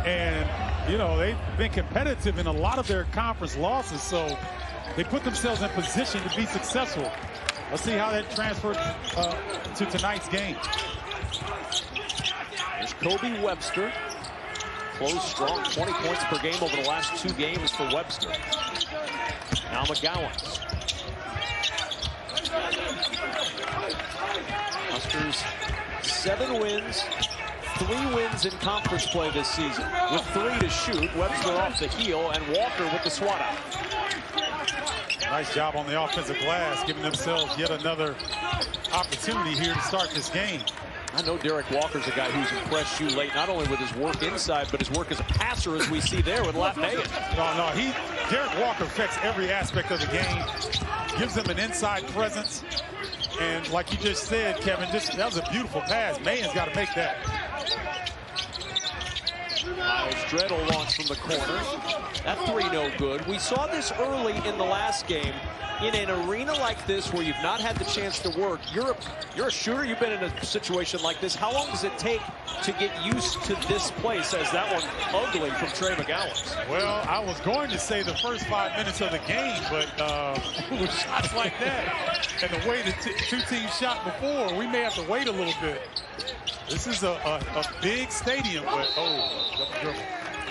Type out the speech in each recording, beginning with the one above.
And, you know, they've been competitive in a lot of their conference losses, so they put themselves in position to be successful. Let's see how that transfers to tonight's game. There's Kobe Webster. Close strong, 20 points per game over the last 2 games for Webster. Now McGowan. Huskers 7 wins, 3 wins in conference play this season, with 3 to shoot. Webster off the heel, and Walker with the swat out. Nice job on the offensive glass, giving themselves yet another opportunity here to start this game. I know Derek Walker's a guy who's impressed you late, not only with his work inside, but his work as a passer, as we see there with Lat Mayen. No, Derek Walker affects every aspect of the game, gives them an inside presence. And like you just said, Kevin, that was a beautiful pass. Mayen's got to make that. Miles Dreddle launched from the corner. That 3 no good. We saw this early in the last game. In an arena like this where you've not had the chance to work, you're a shooter. You've been in a situation like this. How long does it take to get used to this place, as that one ugly from Trey McGowan? Well, I was going to say the first 5 minutes of the game, but with shots like that and the way the 2 teams shot before, we may have to wait a little bit. This is a big stadium, but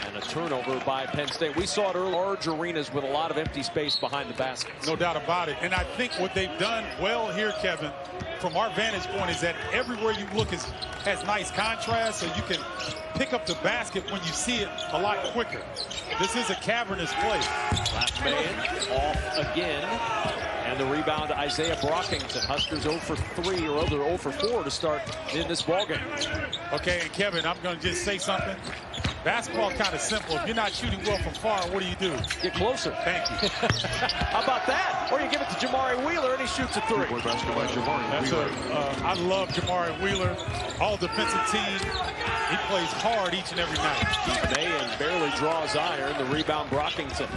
and a turnover by Penn State. We saw it early, large arenas with a lot of empty space behind the baskets. No doubt about it. And I think what they've done well here, Kevin, from our vantage point, is that everywhere you look has nice contrast, so you can pick up the basket when you see it a lot quicker. This is a cavernous place. Last man off again. And the rebound to Isaiah Brockington. Huskers 0 for 3, or 0 for 4 to start in this ballgame. Okay, and Kevin, I'm going to just say something. Basketball is kind of simple. If you're not shooting well from far, what do? Get closer. Thank you. How about that? Or you give it to Jamari Wheeler, and he shoots a 3. I love Jamari Wheeler. All defensive team. He plays hard each and every night. Mayen barely draws iron. The rebound, Brockington.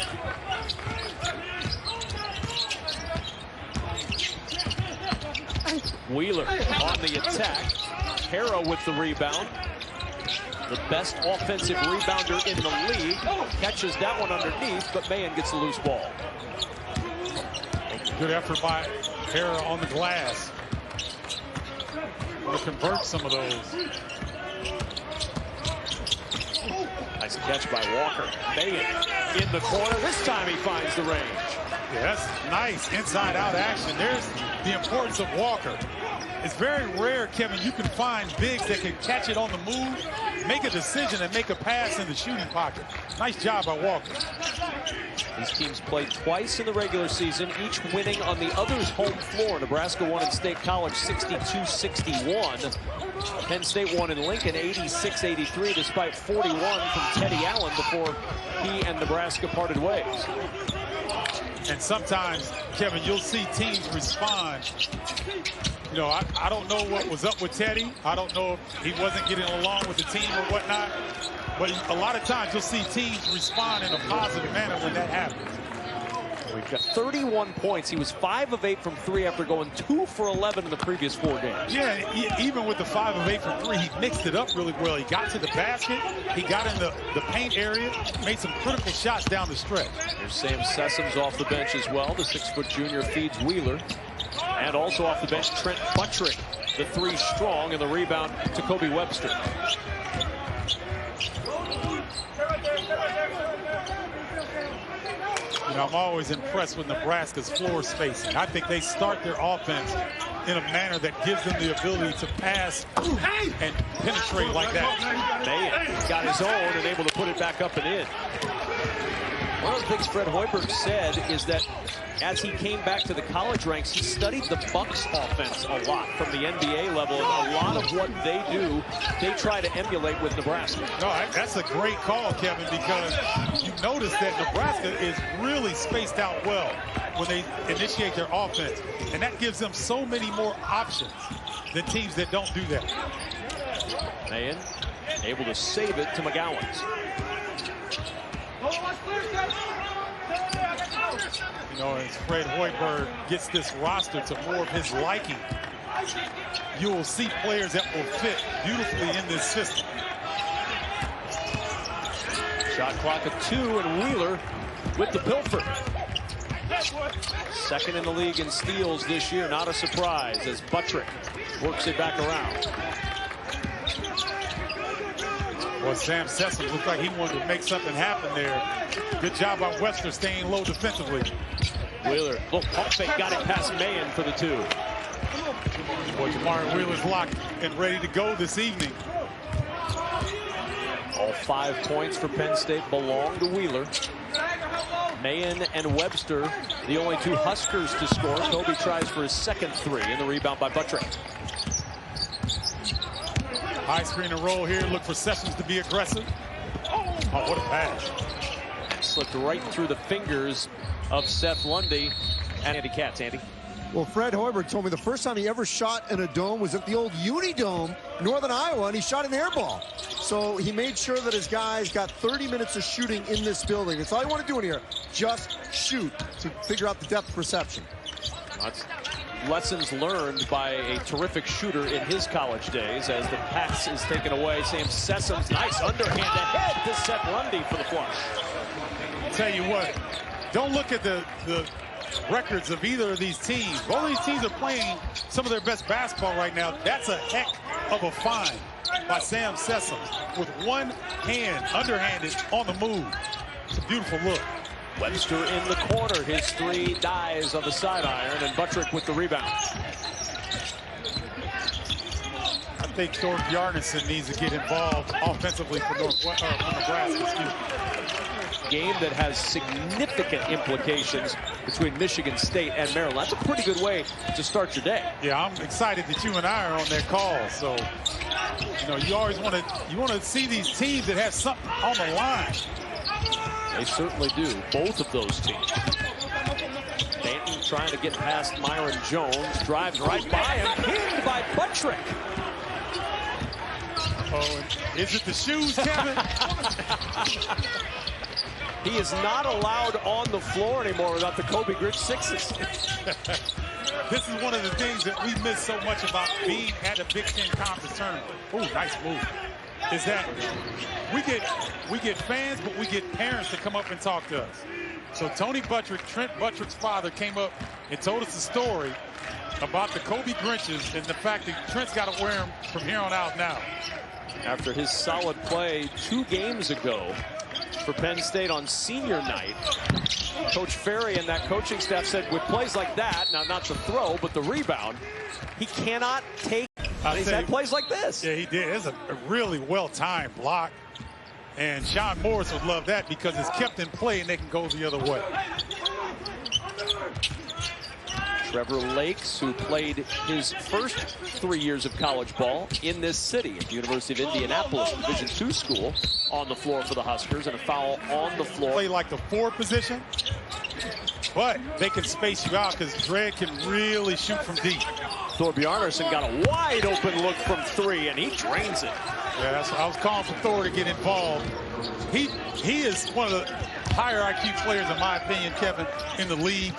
Wheeler on the attack. Harrow with the rebound. The best offensive rebounder in the league. Catches that one underneath, but Mayen gets the loose ball. Good effort by Harrow on the glass. To convert some of those. Nice catch by Walker. Mayen in the corner. This time he finds the range. Yeah, that's nice inside-out action. There's the importance of Walker. It's very rare, Kevin, you can find bigs that can catch it on the move, make a decision, and make a pass in the shooting pocket. Nice job by Walker. These teams played twice in the regular season, each winning on the other's home floor. Nebraska won in State College 62-61. Penn State won in Lincoln 86-83, despite 41 from Teddy Allen before he and Nebraska parted ways. And sometimes, Kevin, you'll see teams respond. You know, I don't know what was up with Teddy. I don't know if he wasn't getting along with the team or whatnot. But a lot of times you'll see teams respond in a positive manner when that happens. We've got 31 points. He was 5 of 8 from 3 after going 2 for 11 in the previous 4 games. Yeah, even with the 5 of 8 from 3, he mixed it up really well. He got to the basket. He got in the paint area, made some critical shots down the stretch. There's Sam Sessoms off the bench as well. The 6-foot junior feeds Wheeler. And also off the bench, Trent Buttrick, the 3 strong, and the rebound to Kobe Webster. You know, I'm always impressed with Nebraska's floor spacing. I think they start their offense in a manner that gives them the ability to pass and penetrate like that. Mayen got his own and able to put it back up and in. One of the things Fred Hoiberg said is that as he came back to the college ranks, he studied the Bucks offense a lot from the NBA level. And a lot of what they do, they try to emulate with Nebraska. No, that's a great call, Kevin, because you notice that Nebraska is really spaced out well when they initiate their offense. And that gives them so many more options than teams that don't do that. Mayen able to save it to McGowan's. You know, as Fred Hoiberg gets this roster to more of his liking, you will see players that will fit beautifully in this system. Shot clock at 2, and Wheeler with the pilfer. Second in the league in steals this year. Not a surprise as Buttrick works it back around. Well, Sam Sessom looked like he wanted to make something happen there. Good job by Webster staying low defensively. Wheeler, little pump fake, got it past Mayen for the 2. Boy, Jamari Wheeler's locked and ready to go this evening. All 5 points for Penn State belong to Wheeler. Mayen and Webster, the only 2 Huskers to score. Kobe tries for his second 3, and the rebound by Buttrick. High screen and roll here. Look for Sessions to be aggressive. Oh, what a pass. Slipped right through the fingers of Seth Lundy. And Andy Katz, Andy. Well, Fred Hoiberg told me the first time he ever shot in a dome was at the old Unidome, Northern Iowa, and he shot an air ball. So he made sure that his guys got 30 minutes of shooting in this building. That's all you want to do in here. Just shoot to figure out the depth perception. That's lessons learned by a terrific shooter in his college days as the pass is taken away. Sam Sessom's nice underhand ahead to Seth Lundy for the flush. I'll tell you what, don't look at the records of either of these teams. Both of these teams are playing some of their best basketball right now. That's a heck of a find by Sam Sessom with one hand underhanded on the move. It's a beautiful look. Webster in the corner. His 3 dies on the side iron, and Buttrick with the rebound. I think Thor Bjarnason needs to get involved offensively for Nebraska. Game that has significant implications between Michigan State and Maryland. That's a pretty good way to start your day. Yeah, I'm excited that you and I are on that call. So, you know, you always want to see these teams that have something on the line. They certainly do, both of those teams. Danton trying to get past Myron Jones, drives right by him, pinned by Buttrick. Oh, is it the shoes, Kevin? He is not allowed on the floor anymore without the Kobe Grinch 6s. This is one of the things that we miss so much about being at the Big 10 conference tournament. Oh, nice move. Is that we get fans, but we get parents to come up and talk to us. So Tony Buttrick, Trent Buttrick's father, came up and told us a story about the Kobe Grinches and the fact that Trent's got to wear them from here on out now. After his solid play 2 games ago for Penn State on senior night, Coach Ferry and that coaching staff said with plays like that, now not the throw, but the rebound, he cannot take. He's had plays like this. Yeah, he did. It's a really well-timed block. And Sean Morris would love that because it's kept in play and they can go the other way. Trevor Lakes, who played his first 3 years of college ball in this city at the University of Indianapolis Division II school, on the floor for the Huskers, and a foul on the floor. Play like the 4 position, but they can space you out because Dredd can really shoot from deep. Thor Bjarnason got a wide open look from 3, and he drains it. Yeah, I was calling for Thor to get involved. He is one of the higher IQ players, in my opinion, Kevin, in the league.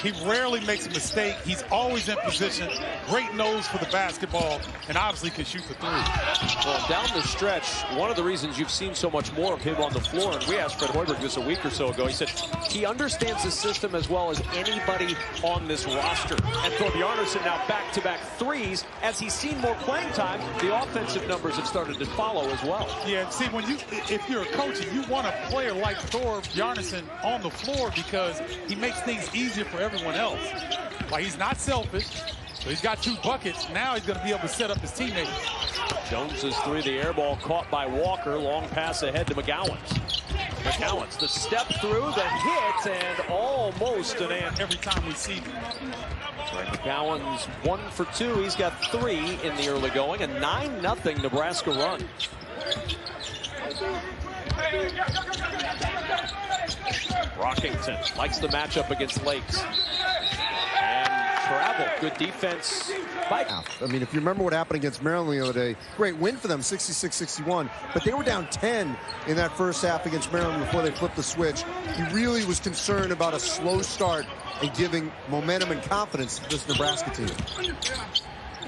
He rarely makes a mistake. He's always in position. Great nose for the basketball, and obviously can shoot the 3. Well, down the stretch, one of the reasons you've seen so much more of him on the floor, and we asked Fred Hoiberg this a week or so ago, he said he understands the system as well as anybody on this roster. And Thor Bjarnason now back-to-back 3s. As he's seen more playing time, the offensive numbers have started to follow as well. Yeah, see, if you're a coach and you want a player like Thor Bjarnason on the floor because he makes things easier for everyone else. Like, he's not selfish, so he's got 2 buckets. Now he's going to be able to set up his teammates. Jones's 3, the air ball caught by Walker. Long pass ahead to McGowan's. McGowan's the step through, the hit, and almost an end. Every time we see him. McGowan's 1 for 2. He's got 3 in the early going. A 9-0 Nebraska run. Rockington likes the matchup against Lakes. And travel. Good defense. I mean, if you remember what happened against Maryland the other day, great win for them, 66-61. But they were down 10 in that first half against Maryland before they flipped the switch. He really was concerned about a slow start and giving momentum and confidence to this Nebraska team.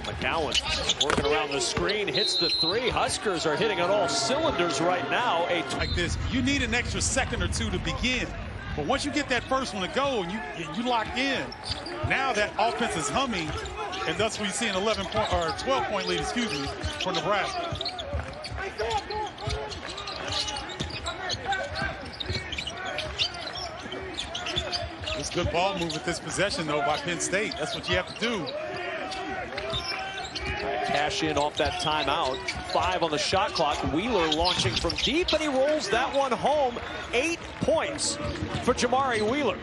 McGowan working around the screen, hits the three. Huskers are hitting on all cylinders right now. Like this, you need an extra second or two to begin. But once you get that first one to go and you lock in, now that offense is humming, and thus we see an 11-point or 12-point lead, excuse me, for Nebraska. It's good ball move with this possession, though, by Penn State. That's what you have to do. Cash in off that timeout. 5 on the shot clock. Wheeler launching from deep, and he rolls that one home. 8 points for Jamari Wheeler.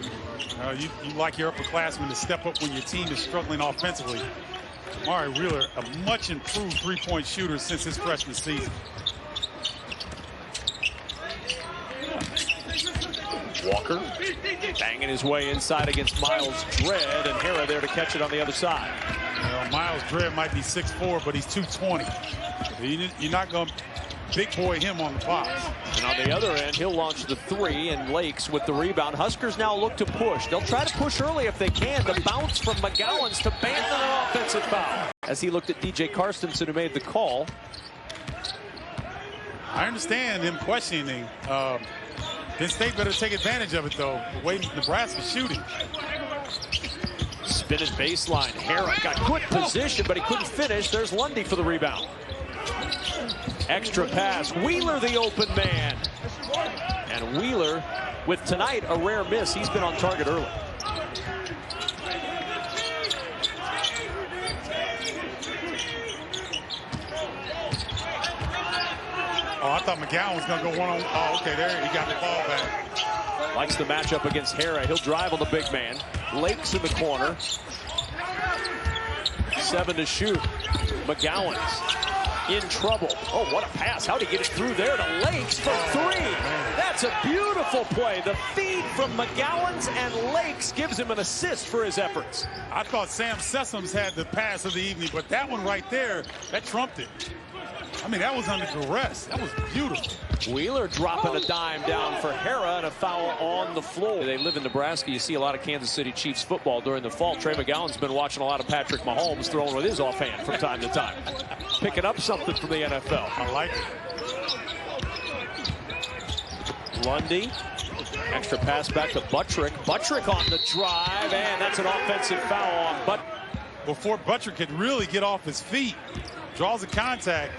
You like your upperclassmen to step up when your team is struggling offensively. Jamari Wheeler, a much improved three-point shooter since his freshman season. Walker banging his way inside against Miles Dredd, and Hera there to catch it on the other side. Miles Dredd might be 6'4", but he's 220. You're not going to big boy him on the box. And on the other end, he'll launch the three, and Lakes with the rebound. Huskers now look to push. They'll try to push early if they can. The bounce from McGowan's to Banton, an offensive foul. As he looked at DJ Carstensen, who made the call. I understand him questioning. Penn State better take advantage of it, though, the way Nebraska's shooting. Spinning baseline. Hera got good position, but he couldn't finish. There's Lundy for the rebound. Extra pass. Wheeler the open man. And Wheeler, with tonight a rare miss. He's been on target early. Oh, I thought McGowan was going to go one on. Oh, okay, there he got the ball back. Likes the matchup against Hera. He'll drive on the big man. Lakes in the corner. 7 to shoot. McGowan's in trouble. Oh, what a pass. How'd he get it through there to Lakes for 3? That's a beautiful play. The feed from McGowan's, and Lakes gives him an assist for his efforts. I thought Sam Sessoms had the pass of the evening, but that one right there, that trumped it. I mean, that was under duress. That was beautiful. Wheeler dropping a dime down for Hera, and a foul on the floor. They live in Nebraska. You see a lot of Kansas City Chiefs football during the fall. Trey McGowan's been watching a lot of Patrick Mahomes throwing with his offhand from time to time. Picking up something from the NFL. I like it. Lundy. Extra pass back to Buttrick. Buttrick on the drive, and that's an offensive foul on Buttrick. Before Buttrick could really get off his feet, draws a contact.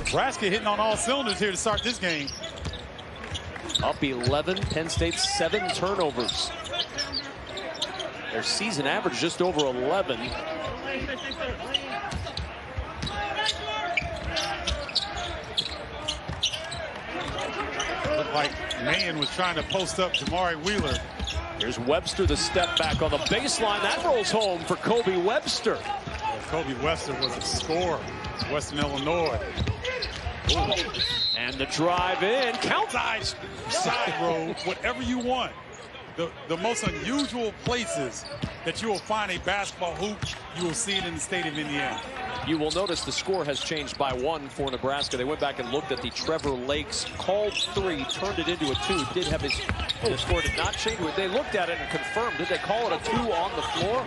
Nebraska hitting on all cylinders here to start this game. Up 11, Penn State 7 turnovers. Their season average just over 11. Looked like Mahan was trying to post up Jamari Wheeler. Here's Webster, the step back on the baseline. That rolls home for Kobe Webster. Well, Kobe Webster was a scorer. Western Illinois. Ooh. And the drive in. Count. Side road, whatever you want. The most unusual places that you will find a basketball hoop, you will see it in the state of Indiana. You will notice the score has changed by 1 for Nebraska. They went back and looked at the Trevor Lakes called 3, turned it into a 2. Did have his the score did not change. They looked at it and confirmed. Did they call it a 2 on the floor?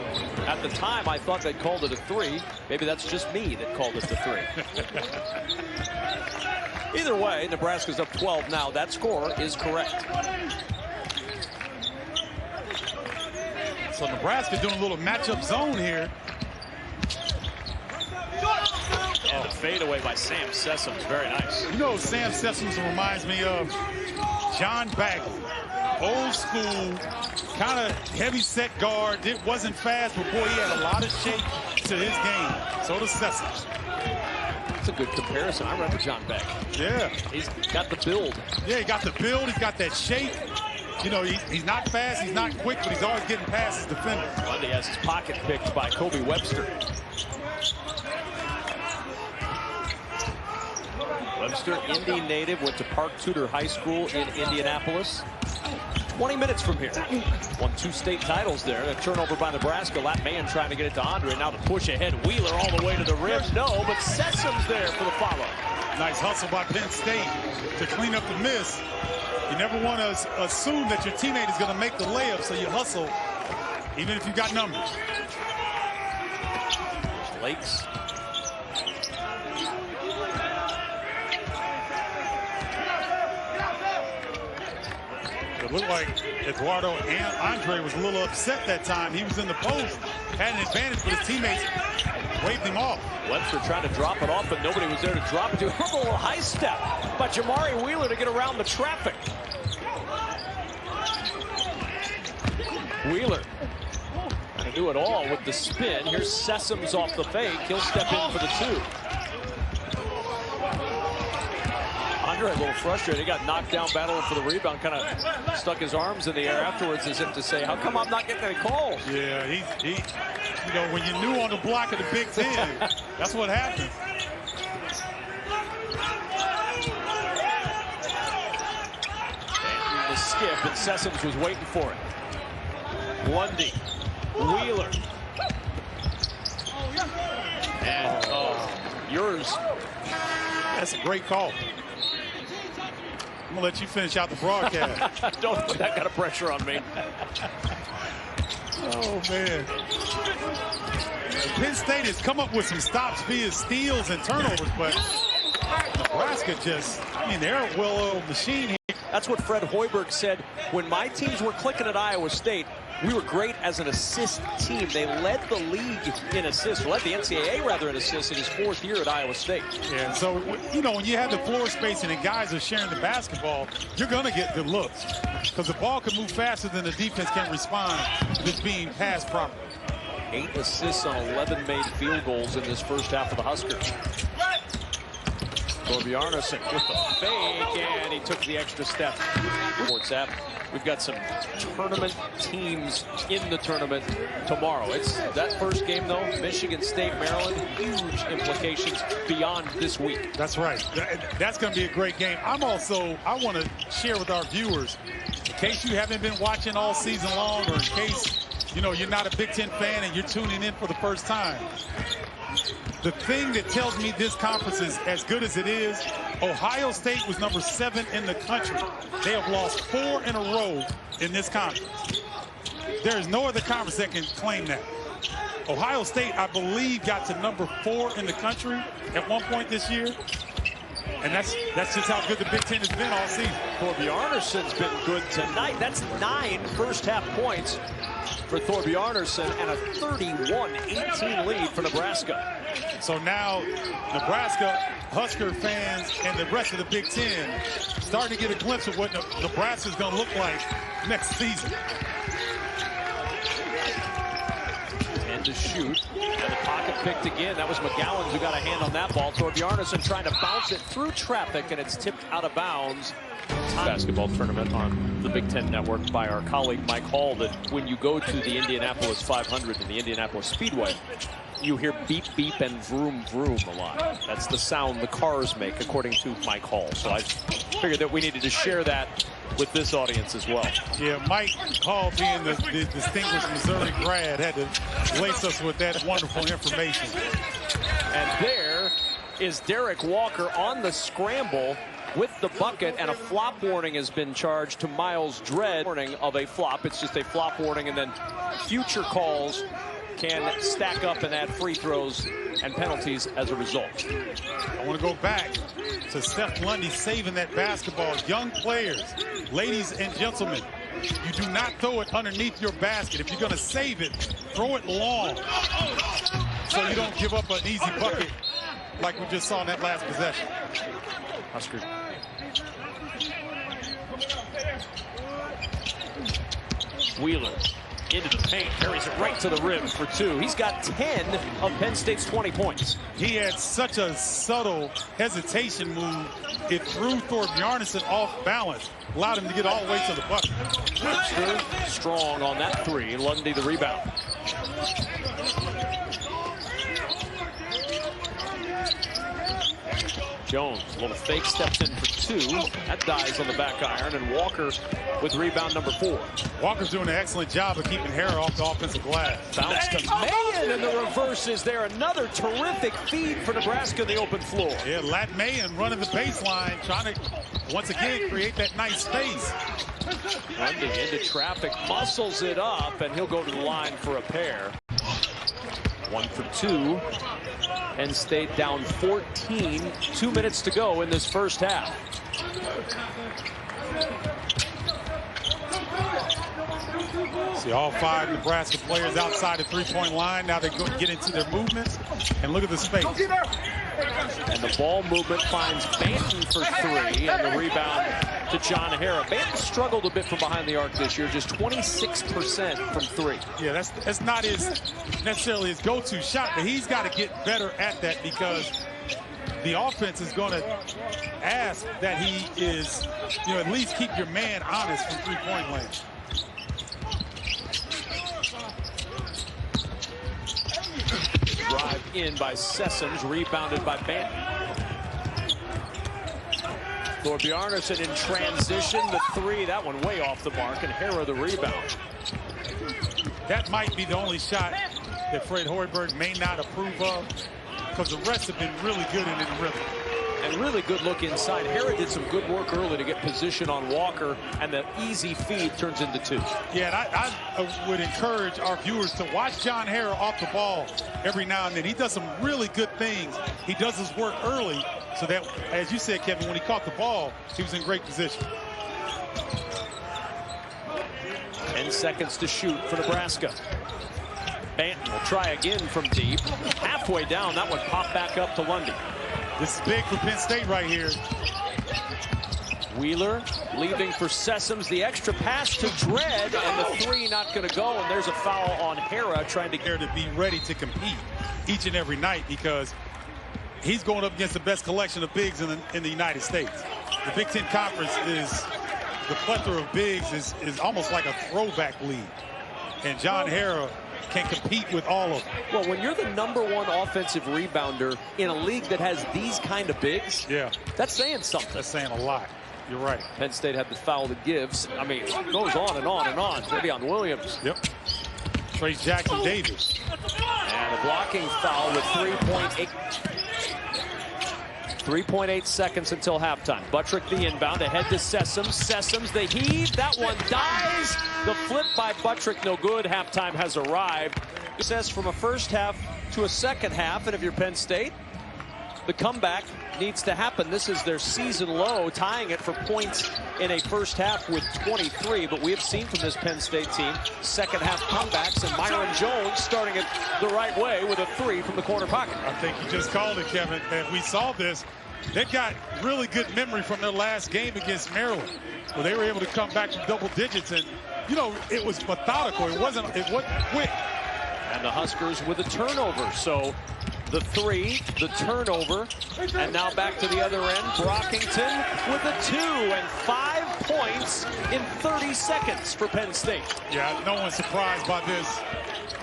At the time, I thought they called it a 3. Maybe that's just me that called it the 3. Either way, Nebraska's up 12 now. That score is correct. So Nebraska doing a little matchup zone here. And the fadeaway by Sam Sessoms, very nice. You know, Sam Sessoms reminds me of John Bagley. Old school, kind of heavy set guard. It wasn't fast, but boy, he had a lot of shape to his game. So does Sessoms. That's a good comparison. I remember John Bagley. Yeah. He's got the build. Yeah, he got the build. He's got that shape. You know, he's not fast, he's not quick, but he's always getting past his defender. Lundy has his pocket picked by Kobe Webster. Webster, Indy native, went to Park Tudor High School in Indianapolis. 20 minutes from here. Won 2 state titles there. A turnover by Nebraska. Lat Mahan trying to get it to Andre. Now the push ahead. Wheeler all the way to the rim. No, but Sessoms there for the follow. Nice hustle by Penn State to clean up the miss. You never want to assume that your teammate is going to make the layup, so you hustle, even if you got numbers. Lakes. It looked like Eduardo and Andre was a little upset that time. He was in the post, had an advantage, but his teammates waved him off. Webster trying to drop it off, but nobody was there to drop it to. A little high step by Jamari Wheeler to get around the traffic. Wheeler trying to do it all with the spin. Here's Sessoms off the fake. He'll step in for the 2. Andre a little frustrated. He got knocked down battling for the rebound. Kind of stuck his arms in the air afterwards as if to say, how come I'm not getting any calls? Yeah, he you know, when you're new on the block of the Big 10, that's what happens. And the skip, and Sessoms was waiting for it. Lundy, Wheeler. And yours. That's a great call. I'm gonna let you finish out the broadcast. Don't put that kind of pressure on me. Oh, man. Penn State has come up with some stops via steals and turnovers, but Nebraska just, I mean, they're a well-oiled machine here. That's what Fred Hoiberg said. When my teams were clicking at Iowa State, we were great as an assist team. They led the league in assists, led the NCAA rather in assists in his 4th year at Iowa State. Yeah, so, you know, when you have the floor spacing and guys are sharing the basketball, you're going to get good looks because the ball can move faster than the defense can respond if it's being passed properly. 8 assists on 11 made field goals in this first half of the Huskers. Thorbjarnarson with the fake, and he took the extra step. We've got some tournament teams in the tournament tomorrow. It's that first game, though, Michigan State, Maryland, huge implications beyond this week. That's right. That's going to be a great game. I want to share with our viewers, in case you haven't been watching all season long, or in case, you know, you're not a Big 10 fan and you're tuning in for the first time. The thing that tells me this conference is as good as it is, Ohio State was number 7 in the country. They have lost 4 in a row in this conference. There is no other conference that can claim that. Ohio State, I believe, got to number 4 in the country at one point this year. And that's just how good the Big 10 has been all season. Thorbjarnarson's been good tonight. That's 9 first-half points for Thorbjarnarson and a 31-18 lead for Nebraska. So now Nebraska, Husker fans, and the rest of the Big 10 starting to get a glimpse of what Nebraska's going to look like next season. And to shoot. And the pocket picked again. That was McGowan who got a hand on that ball. Thorbjarnarson trying to bounce it through traffic, and it's tipped out of bounds. Basketball tournament on the Big 10 Network by our colleague Mike Hall, that when you go to the Indianapolis 500 and the Indianapolis Speedway, you hear beep, beep, and vroom, vroom a lot. That's the sound the cars make, according to Mike Hall. So I figured that we needed to share that with this audience as well. Yeah, Mike Hall, being the distinguished Missouri grad, had to lace us with that wonderful information. And there is Derek Walker on the scramble with the bucket, and a flop warning has been charged to Miles Dredd. Warning of a flop. It's just a flop warning, and then future calls can stack up and add free throws and penalties as a result. I want to go back to Seth Lundy saving that basketball. Young players, ladies and gentlemen, you do not throw it underneath your basket. If you're going to save it, throw it long so you don't give up an easy bucket like we just saw in that last possession. Husker. Wheeler into the paint, carries it right to the rim for 2. He's got 10 of Penn State's 20 points. He had such a subtle hesitation move. It threw Thorbjarnarson off balance, allowed him to get all the way to the bucket. Webster strong on that 3. Lundy the rebound. Jones, a little fake, steps in for 2. That dies on the back iron, and Walker with rebound number 4. Walker's doing an excellent job of keeping hair off the offensive glass. Bounce to Mayen, and the reverse is there. Another terrific feed for Nebraska in the open floor. Yeah, Lat Mayen running the baseline, trying to, once again, create that nice space. Lundy into traffic, muscles it up, and he'll go to the line for a pair. 1 for 2. Penn State down 14. 2 minutes to go in this first half. See all 5 Nebraska players outside the three-point line. Now they go get into their movements, and look at the space. And the ball movement finds Banton for 3, and the rebound to John Harrah. Banton struggled a bit from behind the arc this year, just 26% from 3. Yeah, that's not necessarily his go-to shot, but he's got to get better at that because the offense is going to ask that he is, at least keep your man honest from three-point land. Drive in by Sessoms, rebounded by Banton. Thorbjarnarson in transition, the 3, that one way off the mark, and Harrah the rebound. That might be the only shot that Fred Hoiberg may not approve of, because the rest have been really good in the rhythm. And really good look inside. Harrah did some good work early to get position on Walker, and the easy feed turns into 2. Yeah, and I would encourage our viewers to watch John Harrah off the ball every now and then. He does some really good things. He does his work early so that, as you said, Kevin, when he caught the ball, he was in great position. 10 seconds to shoot for Nebraska. Banton will try again from deep. Halfway down, that one popped back up to Lundy. This is big for Penn State right here. Wheeler leaving for Sessoms. The extra pass to Dredd, and the 3 not going to go. And there's a foul on Harrah, trying to get to be ready to compete each and every night, because he's going up against the best collection of bigs in the United States. The Big 10 Conference is, the plethora of bigs is almost like a throwback league. And John Harrah can compete with all of them. Well, when you're the #1 offensive rebounder in a league that has these kind of bigs, yeah, that's saying something. That's saying a lot. You're right. Penn State had the foul that gives. I mean, it goes on and on and on. Maybe on Williams. Yep. Trace Jackson Davis. And a blocking foul with 3.8 seconds until halftime. Buttrick the inbound, ahead to Sessoms. Sessoms the heave, that one dies. The flip by Buttrick, no good. Halftime has arrived. Success from a first half to a second half, and if you're Penn State, the comeback needs to happen. This is their season low, tying it for points in a first half with 23. But we have seen from this Penn State team second half comebacks, and Myron Jones starting it the right way with a 3 from the corner pocket. I think you just called it, Kevin. And we saw this. They got really good memory from their last game against Maryland, where they were able to come back from double digits, and it was methodical. It wasn't quick. And the Huskers with a turnover. So the 3, the turnover, and now back to the other end. Brockington with a 2, and 5 points in 30 seconds for Penn State. Yeah, no one's surprised by this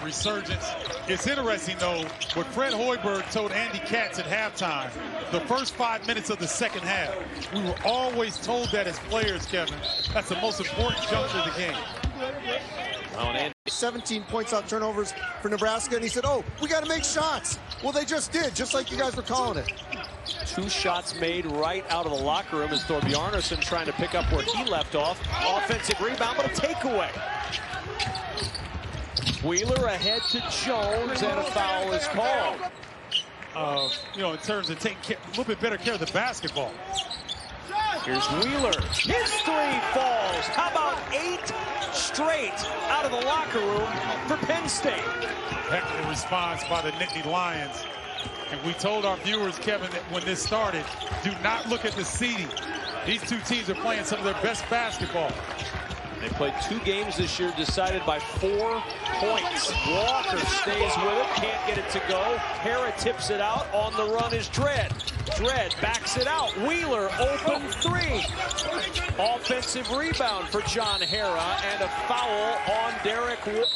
resurgence. It's interesting, though, what Fred Hoiberg told Andy Katz at halftime, the first 5 minutes of the second half. We were always told that as players, Kevin. That's the most important juncture of the game. Well, and 17 points out turnovers for Nebraska, and he said, oh, we got to make shots. Well, they just did, just like you guys were calling it. 2 shots made right out of the locker room as Thorbjarnarson trying to pick up where he left off. Offensive rebound, but a takeaway. Wheeler ahead to Jones, and a foul is called. In terms of taking a little bit better care of the basketball. Here's Wheeler. His 3 falls. How about 8 straight out of the locker room for Penn State? Heck of a response by the Nittany Lions. And we told our viewers, Kevin, that when this started, do not look at the seeding. These 2 teams are playing some of their best basketball. They played 2 games this year decided by 4 points. Walker stays with it, can't get it to go. Harrah tips it out. On the run is Dredd. Dredd backs it out. Wheeler open 3. Offensive rebound for John Harrah, and a foul on Derek Wood.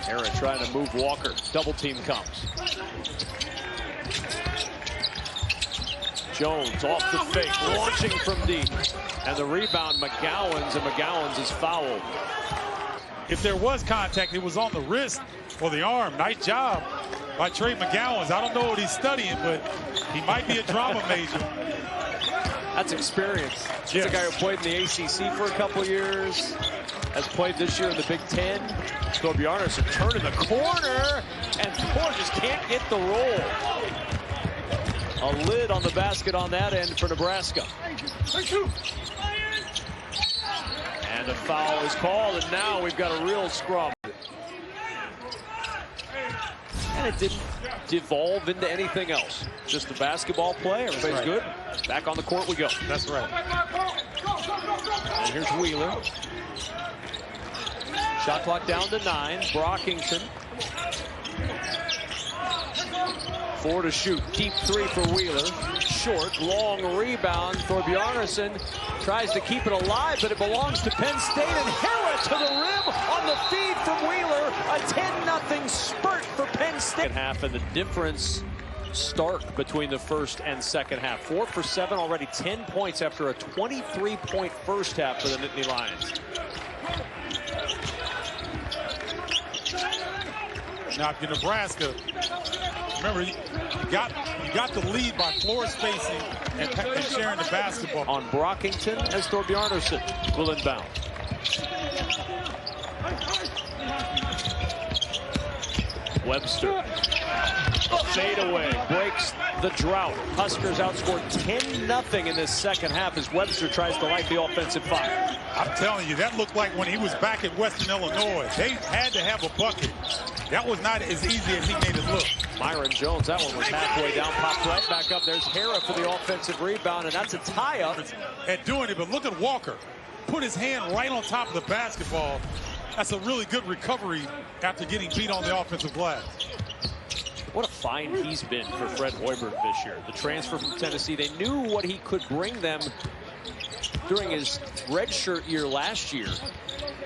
Harrah trying to move Walker. Double team comes. Jones off the fake, launching from deep. And the rebound, McGowan's, and McGowan's is fouled. If there was contact, it was on the wrist or the arm. Nice job by Trey McGowan's. I don't know what he's studying, but he might be a drama major. That's experience. Yes. He's a guy who played in the ACC for a couple years, has played this year in the Big 10. Thorbjarnarson turning the corner, and Thor just can't get the roll. A lid on the basket on that end for Nebraska. And a foul is called, and now we've got a real scrum. And it didn't devolve into anything else. Just a basketball play. Everybody's good. Back on the court we go. That's right. And here's Wheeler. Shot clock down to 9. Brockington. 4 to shoot. Deep 3 for Wheeler. Short, long rebound. Thorbjarnarson tries to keep it alive, but it belongs to Penn State. And Hera to the rim on the feed from Wheeler. A 10-0 spurt for Penn State. Half, and the difference stark between the first and second half. 4 for 7, already 10 points after a 23-point first half for the Nittany Lions. Now, if you're Nebraska, remember, you got the lead by floor spacing and sharing the basketball. On Brockington as Thorbjarnarson will inbound. Webster. Fade away, breaks the drought. Huskers outscored 10-0 in this second half as Webster tries to light the offensive fire. I'm telling you, that looked like when he was back at Western Illinois. They had to have a bucket. That was not as easy as he made it look. Myron Jones, that one was halfway down, popped right back up. There's Hera for the offensive rebound, and that's a tie-up. At doing it, but look at Walker. Put his hand right on top of the basketball. That's a really good recovery after getting beat on the offensive glass. What a find he's been for Fred Hoiberg this year. The transfer from Tennessee, they knew what he could bring them during his redshirt year last year.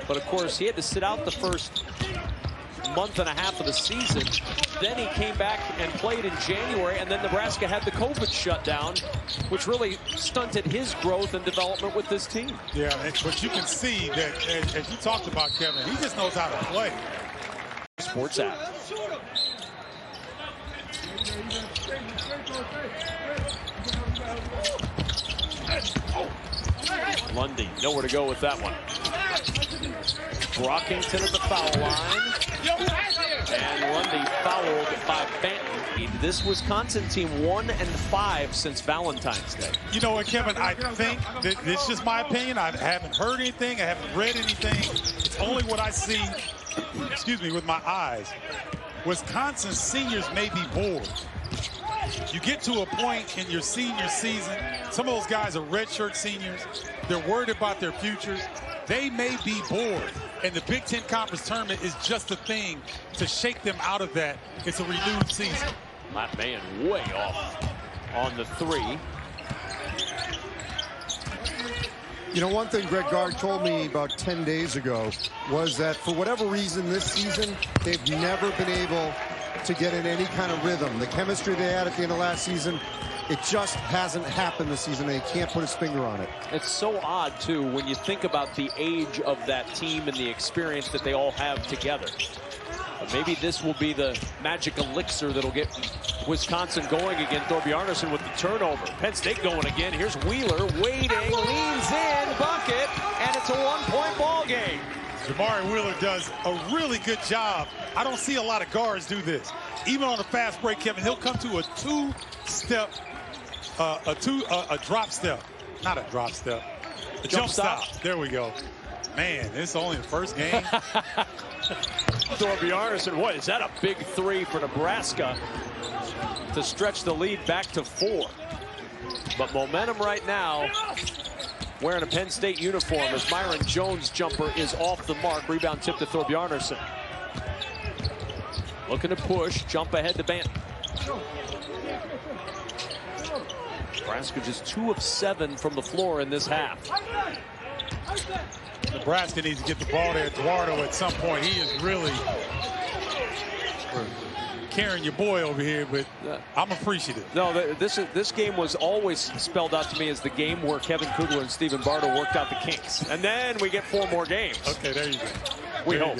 But of course, he had to sit out the first month and a half of the season. Then he came back and played in January, and then Nebraska had the COVID shutdown, which really stunted his growth and development with this team. Yeah, but you can see that, as you talked about, Kevin, he just knows how to play. Sports app. Lundy, nowhere to go with that one. Brockington at the foul line. And Lundy fouled by Banton. This Wisconsin team 1-5 since Valentine's Day. You know what, Kevin, I think that this is just my opinion. I haven't heard anything. I haven't read anything. It's only what I see, excuse me, with my eyes. Wisconsin seniors may be bored. You get to a point in your senior season, some of those guys are redshirt seniors. They're worried about their futures. They may be bored, and the Big 10 Conference Tournament is just the thing to shake them out of that. It's a renewed season. Matt Mann way off on the 3. You know, one thing Greg Gard told me about 10 days ago was that for whatever reason this season, they've never been able to get in any kind of rhythm. The chemistry they had at the end of last season, it just hasn't happened this season. They can't put his finger on it. It's so odd, too, when you think about the age of that team and the experience that they all have together. But maybe this will be the magic elixir that'll get Wisconsin going again. Thorbjarnarson with the turnover. Penn State going again. Here's Wheeler waiting, leans in, bucket, and it's a 1-point ball game. Jamari Wheeler does a really good job. I don't see a lot of guards do this. Even on a fast break, Kevin, he'll come to a two-step, a drop step. Not a drop step. A jump stop. There we go. Man, this is only the first game. Thorbjarnarson, what, is that a big 3 for Nebraska to stretch the lead back to 4? But momentum right now, wearing a Penn State uniform as Myron Jones' jumper is off the mark. Rebound tip to Thorbjarnarson. Looking to push, jump ahead to Banton. Nebraska just 2 of 7 from the floor in this half. Nebraska needs to get the ball to Eduardo at some point. He is really carrying your boy over here, but I'm appreciative. No, this game was always spelled out to me as the game where Kevin Kugler and Stephen Bartle worked out the kinks. And then we get 4 more games. Okay, there you go. We hope.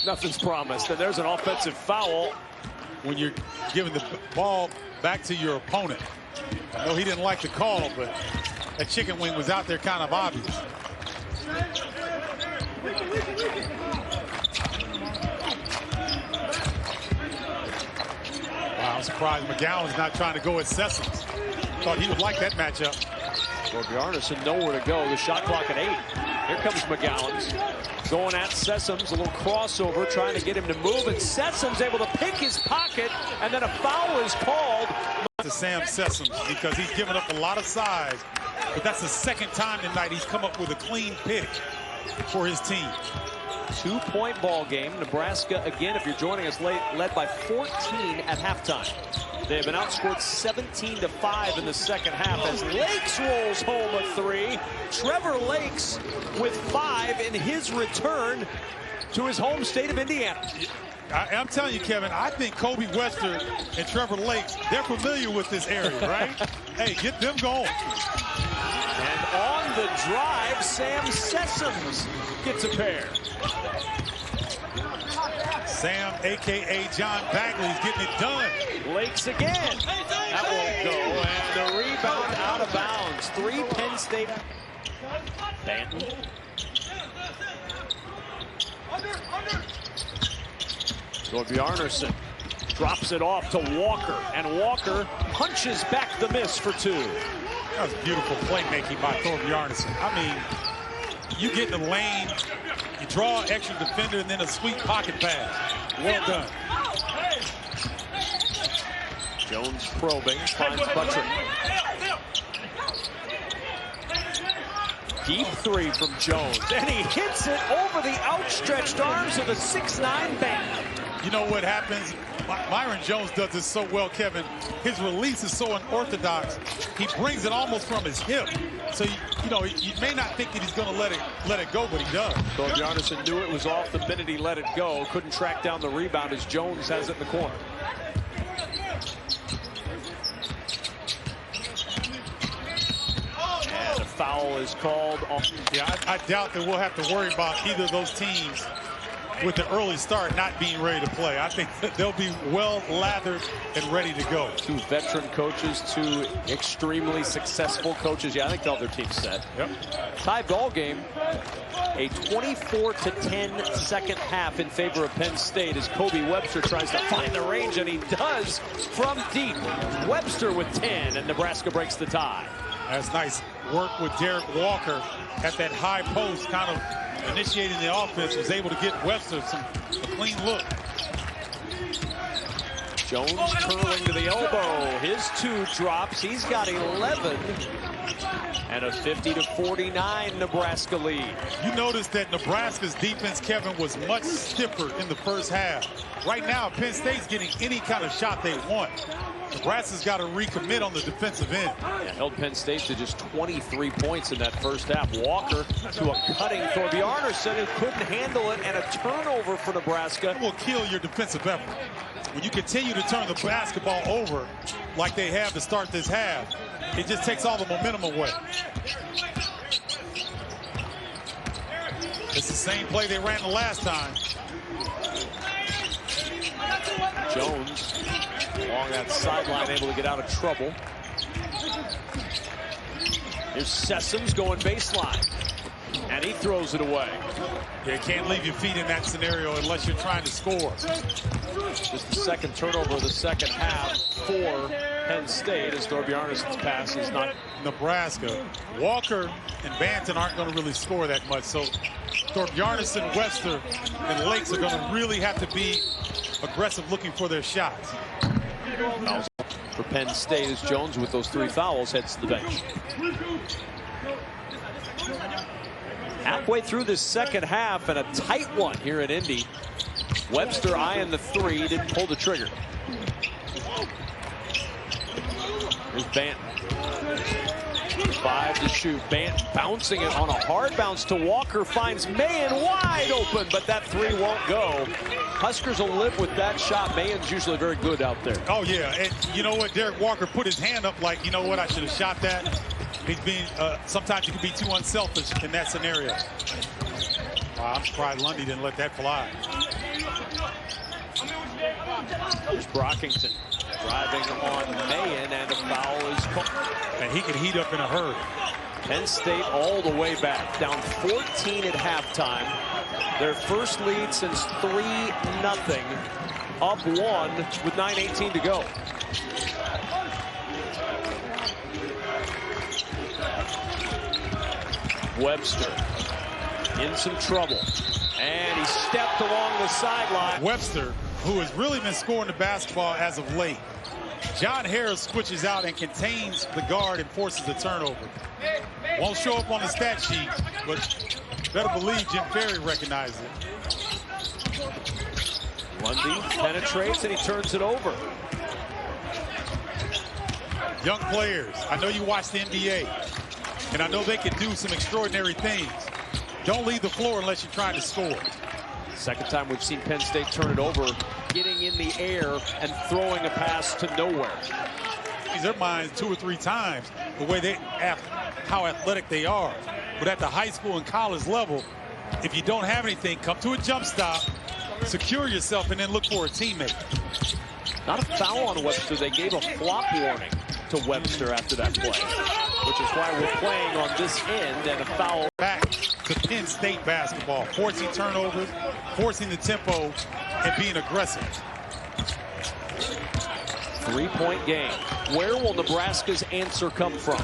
Nothing's promised. And there's an offensive foul. When you're giving the ball back to your opponent. I know he didn't like the call, but that chicken wing was out there kind of obvious. Wow, I'm surprised McGowan's not trying to go at Sessoms. Thought he would like that matchup. Well, Bjarnason nowhere to go. The shot clock at 8. Here comes McGowan's. Going at Sessoms, a little crossover, trying to get him to move, and Sessoms able to pick his pocket, and then a foul is called. To Sam Sessoms, because he's given up a lot of size, but that's the second time tonight he's come up with a clean pick for his team. 2-point ball game. Nebraska, again, if you're joining us late, led by 14 at halftime. They have been outscored 17-5 in the second half as Lakes rolls home a 3. Trevor Lakes with 5 in his return to his home state of Indiana. I'm telling you, Kevin, I think Kobe Webster and Trevor Lakes, they're familiar with this area, right? Hey, get them going. And on the drive, Sam Sessoms gets a pair. Sam, a.k.a. John Bagley, is getting it done. Lakes again. That won't go. And the rebound out of bounds. 3 Penn State. Banton. So Bjarnason drops it off to Walker. And Walker punches back the miss for 2. That was beautiful playmaking by Thor Bjarnason. I mean, you get in the lane, you draw an extra defender, and then a sweet pocket pass. Well done. Jones probing, finds Buttrick. Deep 3 from Jones, and he hits it over the outstretched arms of the 6'9" Banton. You know what happens? Myron Jones does this so well, Kevin. His release is so unorthodox. He brings it almost from his hip. So, you may not think that he's going to let it go, but he does. So Bjarnason knew it was off the minute he let it go. Couldn't track down the rebound as Jones has it in the corner. And a foul is called on. Yeah, I doubt that we'll have to worry about either of those teams with the early start not being ready to play. I think that they'll be well lathered and ready to go. 2 veteran coaches, 2 extremely successful coaches. Yeah, I think they'll have their team set. Yep. Tie ball game. A 24-10 second half in favor of Penn State as Kobe Webster tries to find the range, and he does from deep. Webster with 10, and Nebraska breaks the tie. That's nice work with Derek Walker at that high post, kind of initiating the offense, was able to get Webster a clean look. Jones curling to the elbow. His 2 drops. He's got 11. And a 50-49 Nebraska lead. You notice that Nebraska's defense, Kevin, was much stiffer in the first half. Right now, Penn State's getting any kind of shot they want. Nebraska's got to recommit on the defensive end. Yeah, held Penn State to just 23 points in that first half. Walker to a cutting Thor Bjarnason, who couldn't handle it, and a turnover for Nebraska. It will kill your defensive effort. When you continue to turn the basketball over like they have to start this half, it just takes all the momentum away. It's the same play they ran the last time. Jones along that sideline, able to get out of trouble. Here's Sessoms going baseline, and he throws it away. Yeah, you can't leave your feet in that scenario unless you're trying to score. Just the second turnover of the second half for Penn State as Thor Bjarnason's pass is not. Nebraska, Walker and Banton aren't going to really score that much, so Thor Bjarnason, Webster, and Lakes are going to really have to be aggressive looking for their shots. For Penn State as Jones with those 3 fouls heads to the bench. Halfway through this second half, and a tight one here at Indy. Webster eyeing the 3, didn't pull the trigger. Here's Banton. 5 to shoot. Banton bouncing it on a hard bounce to Walker, finds Mahan wide open, but that 3 won't go. Huskers will live with that shot. Mahan's usually very good out there. Oh, yeah. And you know what? Derek Walker put his hand up like, you know what? I should have shot that. He's being, sometimes you can be too unselfish in that scenario. Wow, I'm surprised Lundy didn't let that fly. Here's Brockington. Driving on Mayen, and a foul is called. And he can heat up in a hurry. Penn State all the way back, down 14 at halftime. Their first lead since 3-0, up 1 with 9:18 to go. Webster in some trouble, and he stepped along the sideline. Webster, who has really been scoring the basketball as of late. John Harris switches out and contains the guard and forces a turnover. Won't show up on the stat sheet, but better believe Jim Ferry recognizes it. Lundy penetrates and he turns it over. Young players, I know you watch the NBA, and I know they can do some extraordinary things. Don't leave the floor unless you're trying to score. Second time we've seen Penn State turn it over, getting in the air and throwing a pass to nowhere. Their minds 2 or 3 times the way how athletic they are. But at the high school and college level, if you don't have anything, come to a jump stop, secure yourself, and then look for a teammate. Not a foul on Webster. They gave a flop warning to Webster after that play, which is why we're playing on this end, and a foul. Back to Penn State basketball, forcing turnovers, forcing the tempo, and being aggressive. 3-point game. Where will Nebraska's answer come from?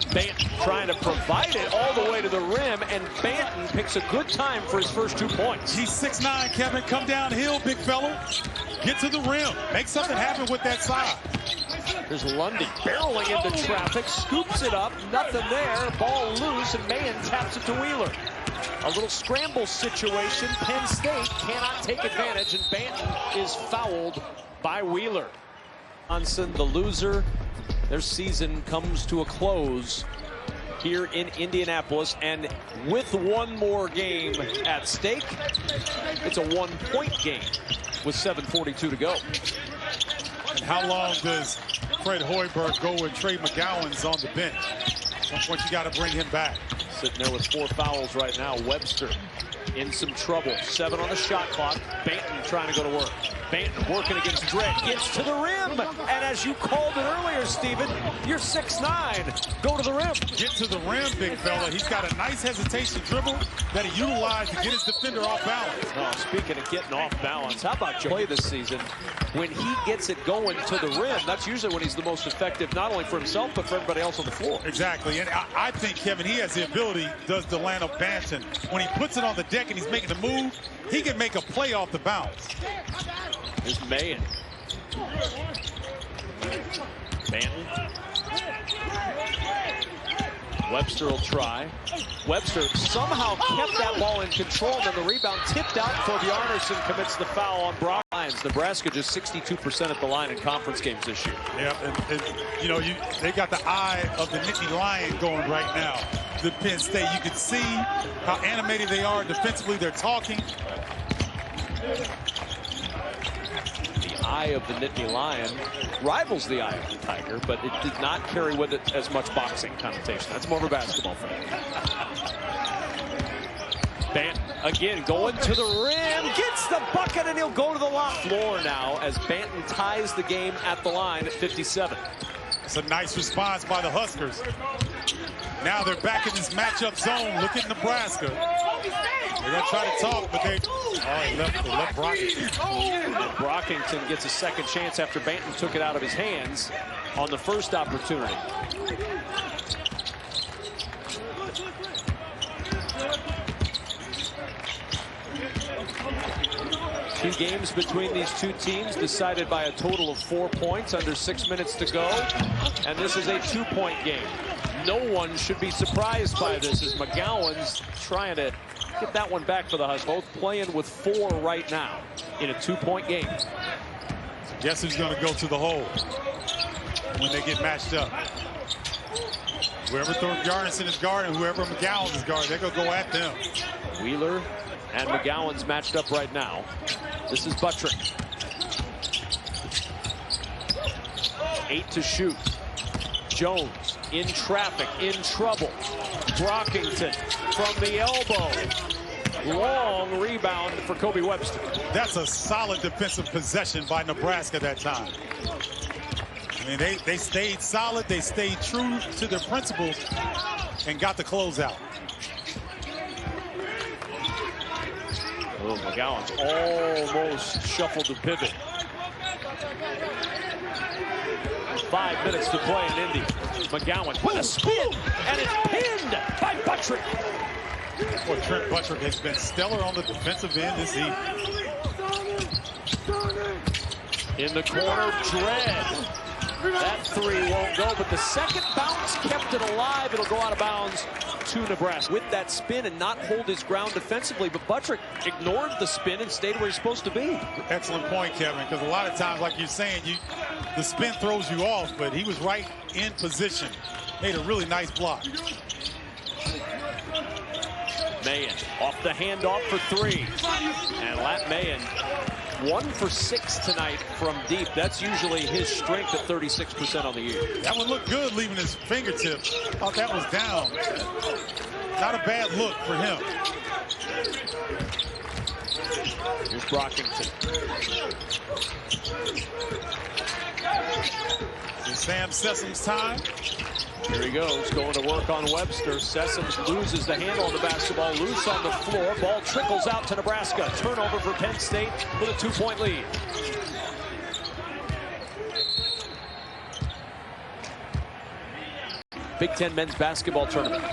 Banton trying to provide it all the way to the rim, and Banton picks a good time for his first 2 points. He's 6'9", Kevin. Come downhill, big fella. Get to the rim. Make something happen with that side. There's Lundy barreling into traffic, scoops it up, nothing there, ball loose, and Mayen taps it to Wheeler. A little scramble situation. Penn State cannot take advantage, and Banton is fouled by Wheeler. Johnson, the loser, their season comes to a close here in Indianapolis, and with one more game at stake, it's a 1-point game with 7:42 to go. And how long does Fred Hoiberg go with Trey McGowan's on the bench? At some point, you got to bring him back. Sitting there with 4 fouls right now. Webster in some trouble. 7 on the shot clock. Banton trying to go to work. Banton working against Dredd. Gets to the rim. And as you called it earlier, Steven, you're 6'9". Go to the rim. Get to the rim, big fella. He's got a nice hesitation dribble that he utilized to get his defender off balance. Oh, speaking of getting off balance, how about play this season? When he gets it going to the rim, that's usually when he's the most effective, not only for himself, but for everybody else on the floor. Exactly. And I think, Kevin, he has the ability, does Delano Banton. When he puts it on the deck and he's making the move, he can make a play off the bounce. Here's Mayen. Banton. Webster will try. Webster somehow kept that ball in control, and then the rebound tipped out. Bjarnason commits the foul on Brock. Nebraska just 62% at the line in conference games this year. Yeah, and you know, they got the eye of the Nittany Lion going right now. The Penn State, you can see how animated they are defensively. They're talking. The eye of the Nittany Lion rivals the eye of the Tiger, but it did not carry with it as much boxing connotation. That's more of a basketball thing. Banton again going to the rim, gets the bucket, and he'll go to the lock floor now as Banton ties the game at the line at 57. It's a nice response by the Huskers. Now they're back in this matchup zone. Look at Nebraska. They're going to try to talk, but they left Brockington. And Brockington gets a second chance after Banton took it out of his hands on the first opportunity. Two games between these two teams decided by a total of 4 points, under 6 minutes to go. And this is a 2-point game. No one should be surprised by this as McGowan's trying to get that one back for the Huskers. Both playing with 4 right now in a 2-point game. Guess who's going to go to the hole when they get matched up? Whoever Bjarnason is guarding, whoever McGowan is guarding, they're going to go at them. Wheeler and McGowan's matched up right now. This is Buttrick. 8 to shoot. Jones in traffic, in trouble. Brockington from the elbow. Long rebound for Kobe Webster. That's a solid defensive possession by Nebraska that time. I mean, they stayed solid. They stayed true to their principles and got the closeout. Oh, McGowan's almost shuffled the pivot. 5 minutes to play in Indy. McGowan with a spin, and it's pinned by Buttrick. Well, Trent Buttrick has been stellar on the defensive end this evening. In the corner, Dredd. That three won't go, but the second bounce kept it alive. It'll go out of bounds to Nebraska. With that spin and not hold his ground defensively, but Buttrick ignored the spin and stayed where he's supposed to be. Excellent point, Kevin, because a lot of times, like you're saying, the spin throws you off, but he was right in position. Made a really nice block. Mayen off the handoff for three. And Lat Mayen 1 for 6 tonight from deep. That's usually his strength at 36% on the year. That one looked good leaving his fingertip. Thought that was down. Not a bad look for him. Here's Brockington. It's Sam Sessom's time. Here he goes, going to work on Webster. Sessoms loses the handle on the basketball, loose on the floor. Ball trickles out to Nebraska. Turnover for Penn State with a 2-point lead. Big 10 men's basketball tournament.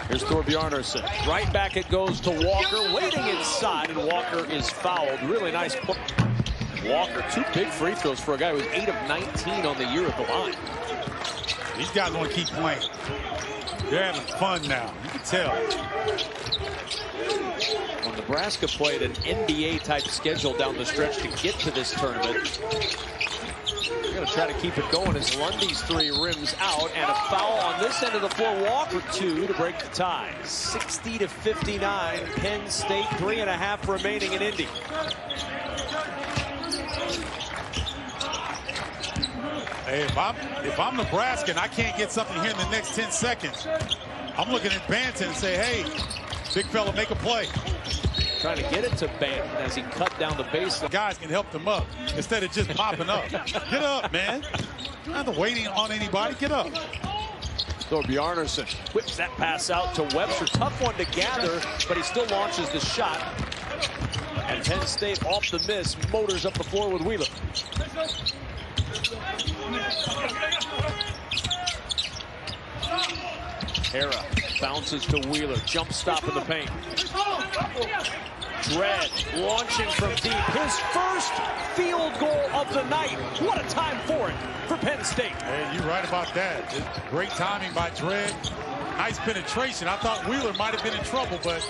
Here's Thorbjarnarson. Right back it goes to Walker, waiting inside, and Walker is fouled. Really nice play. Walker, 2 big free throws for a guy who was 8 of 19 on the year at the line. These guys want to keep playing. They're having fun now. You can tell. Well, Nebraska played an NBA-type schedule down the stretch to get to this tournament. They're going to try to keep it going as Lundy's 3 rims out, and a foul on this end of the floor. Walker 2 to break the tie. 60-59. Penn State, 3.5 remaining in Indy. Hey, if I'm Nebraska and I can't get something here in the next 10 seconds, I'm looking at Banton and say, hey, big fella, make a play. Trying to get it to Banton as he cut down the baseline. Guys can help them up instead of just popping up. Get up, man. Not waiting on anybody. Get up. Thorbjarnarson whips that pass out to Webster. Tough one to gather, but he still launches the shot. And Penn State off the miss, motors up the floor with Wheeler. Hera bounces to Wheeler. Jump stop in the paint. Dredd launching from deep. His first field goal of the night. What a time for it for Penn State. Hey, you're right about that. Great timing by Dredd. Nice penetration. I thought Wheeler might have been in trouble, but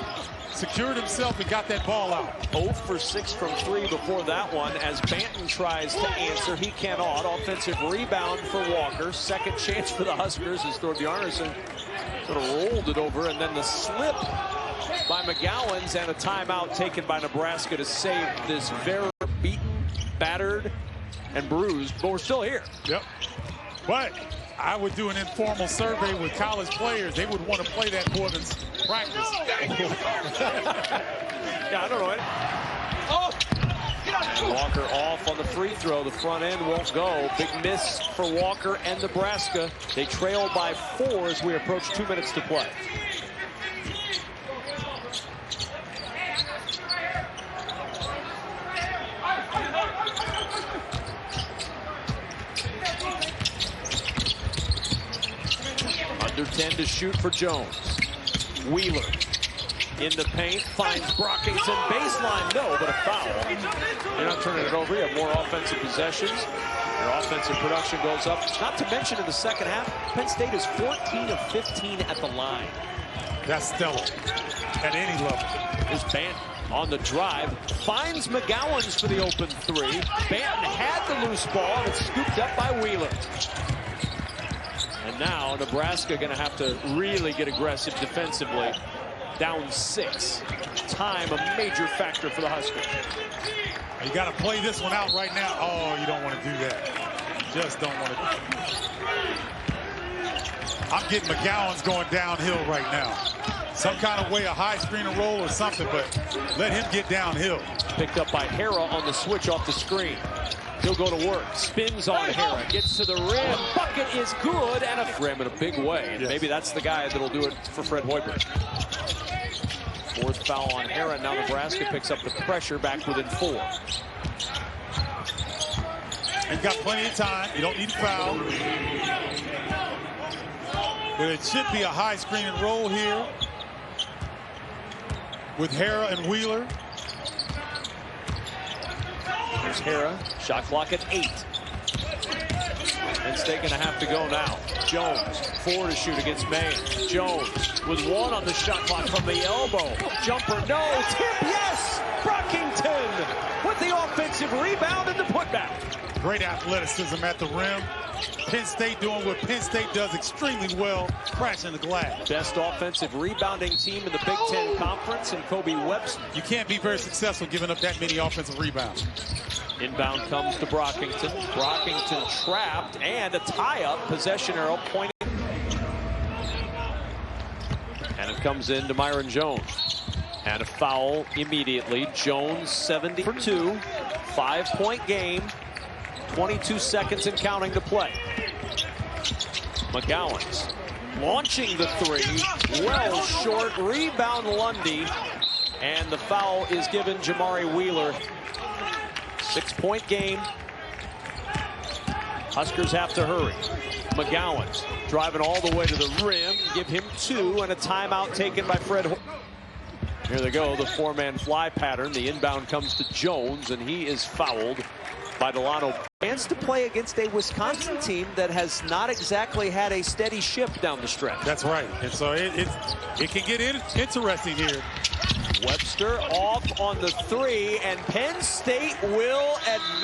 secured himself and got that ball out. 0 for 6 from 3 before that one as Banton tries to answer. He cannot. Offensive rebound for Walker. Second chance for the Huskers as Thorbjarnarson sort of rolled it over, and then the slip by McGowan's and a timeout taken by Nebraska to save this very beaten, battered, and bruised. But we're still here. Yep. But I would do an informal survey with college players. They would want to play that more than practice. Yeah, I don't know. Walker off on the free throw. The front end won't go. Big miss for Walker and Nebraska. They trail by 4 as we approach 2 minutes to play. Under 10 to shoot for Jones. Wheeler in the paint, finds Brockington. Baseline, no, but a foul. You're not turning it over. You have more offensive possessions. Your offensive production goes up. Not to mention in the second half, Penn State is 14 of 15 at the line. That's stellar at any level. Here's Banton on the drive. Finds McGowan's for the open 3. Banton had the loose ball, and it's scooped up by Wheeler. And now Nebraska going to have to really get aggressive defensively. Down 6. Time a major factor for the Huskers. You got to play this one out right now. Oh, you don't want to do that. You just don't want to do that. I'm getting McGowan's going downhill right now. some kind of way, a high screen and roll or something, but let him get downhill. Picked up by Hera on the switch off the screen. He'll go to work, spins on Hera, gets to the rim, bucket is good, and a rim in a big way. And maybe that's the guy that'll do it for Fred Hoiberg. Fourth foul on Hera, now Nebraska picks up the pressure, back within 4. And got plenty of time, you don't need a foul. But it should be a high screen and roll here with Hera and Wheeler. Here's Hera, shot clock at 8. PennState gonna have to go now. Jones, 4 to shoot against Maine. Jones with 1 on the shot clock from the elbow. Jumper, no, tip, yes! Brockington with the offensive rebound and the putback. Great athleticism at the rim. Penn State doing what Penn State does extremely well, crashing the glass. Best offensive rebounding team in the Big 10 Conference, and Kobe Webster. You can't be very successful giving up that many offensive rebounds. Inbound comes to Brockington. Brockington trapped, and a tie-up. Possession arrow pointing. And it comes in to Myron Jones. And a foul immediately. Jones 70 for 2. 5-point game. 22 seconds and counting to play. McGowan's launching the 3. Well short. Rebound Lundy. And the foul is given Jamari Wheeler. 6-point game. Huskers have to hurry. McGowan's driving all the way to the rim. Give him 2 and a timeout taken by Fred. Here they go, the 4-man fly pattern. The inbound comes to Jones, and he is fouled by Delano. Chance to play against a Wisconsin team that has not exactly had a steady ship down the stretch. That's right, and so it can get interesting here. Webster off on the 3, and Penn State will advance.